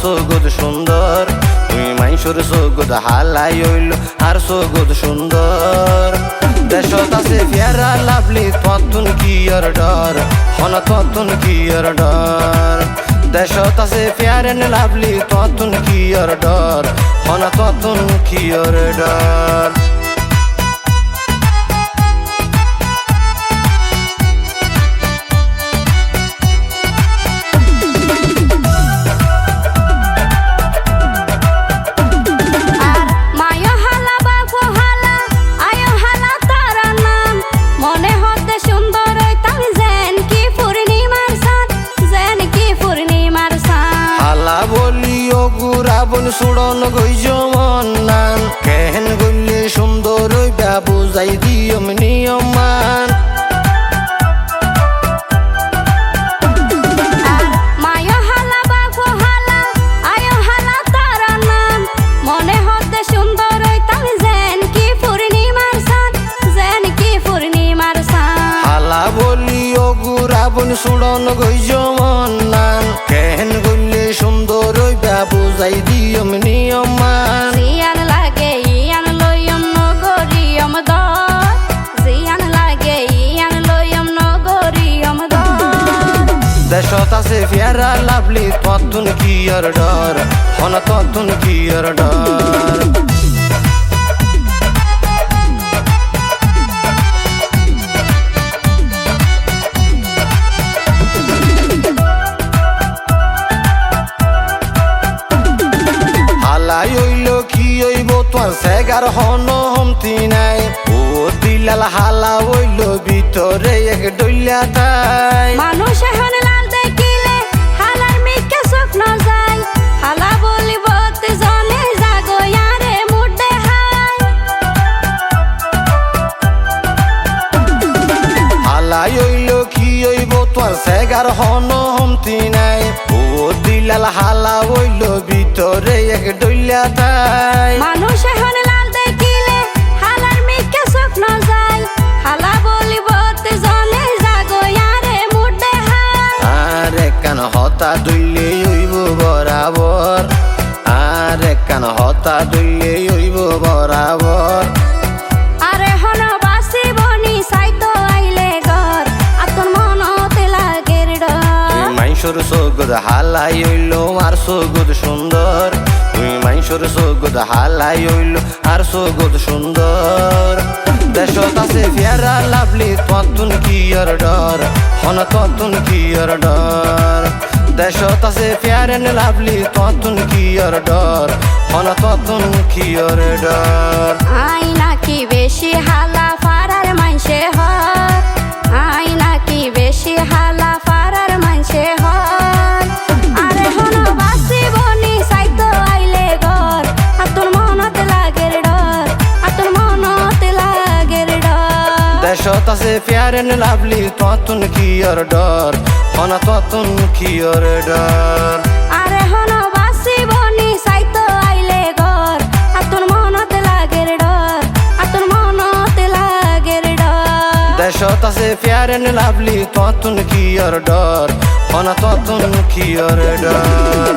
সগদ সুন্দর তুই মাইসর সগদ হালাই হইল আর সগদ সুন্দর দেশত আছে ফেরা লাভলি ততুন কি আর ডর হন ততুন কি আর ডর দেশত আছে ফেয়ারেন লাভলি ততুন কি আর ডর হন ততুন কি আর ডর রাবণ সুড়ন গইজ মন্নান কেহেন গইলে সুন্দর হইবা বুঝাই দিয়ম নিয়মান হালা বলি অগু রাবণ সুড়ন গইজ মন্নান কেহেন গইলে সুন্দর হইবা বুঝাই দিয়ম নিয়মান জিয়ান লাগে ইয়ান লইয়ম নগরিয়ম দর জিয়ান লাগে ইয়ান লইয়ম নগরিয়ম দর দেশত আছে ফেরা লাভলি ততুন কি আর ডর হন ততুন কি আর ডর তোর সেগার হন হমতি নাই ও দিলাল হালা হইল ভিতরে এক ডইলা তাই মানুষ এখন লাল দেখিলে হালার মিকে স্বপ্ন যায় হালা বলিব তে জনে জাগো ইয়ারে মুডে হাই হালা হইল কি হইব তোর সেগার হন হমতি নাই ও দিলাল হালা হইল ভিতরে এক ডইলা তাই মানুষ এখন লাল দেখিলে হালার মিকে স্বপ্ন যায় হালা বলিব তে জনে জাগো ইয়ারে মুডে হাই আরে কান হতা দুইলে হইব বরাবর আরে কান হতা দুইলে হইব বরাবর আরে হন বাসিবনি সাইতো আইলে ঘর আতন মনতে লাগের ডর মাইসর সগদ হালাই হইল আর সগদ সুন্দর তুই মাইসর সগদ হালাই হইল আর সগদ সুন্দর দেশত আছে ফেরা লাভলি ততুন কি আর ডর হন ততুন কি আর ডর দেশত আছে ফেয়ারেন লাভলি ততুন কি আর ডর হন ততুন কি আর ডর আই নাকি বেশি হালা ফারার মানসে হর আই নাকি বেশি হালা ফারার মানসে হর আরে হন বাসিবনি সাইতো আইলে ঘর আতর মনতে লাগের ডর আতর মনতে লাগের ডর দেশত আছে ফেয়ারেন লাভলি ততুন কি আর ডর হন ততুন কি আর ডর আরে হন বাসিবনি সাইতো আইলে ঘর আতর মনতে লাগের ডর আতর মনতে লাগের ডর দেশত আছে ফেয়ারেন লাভলি ততুন কি আর ডর হন ততুন কি আর ডর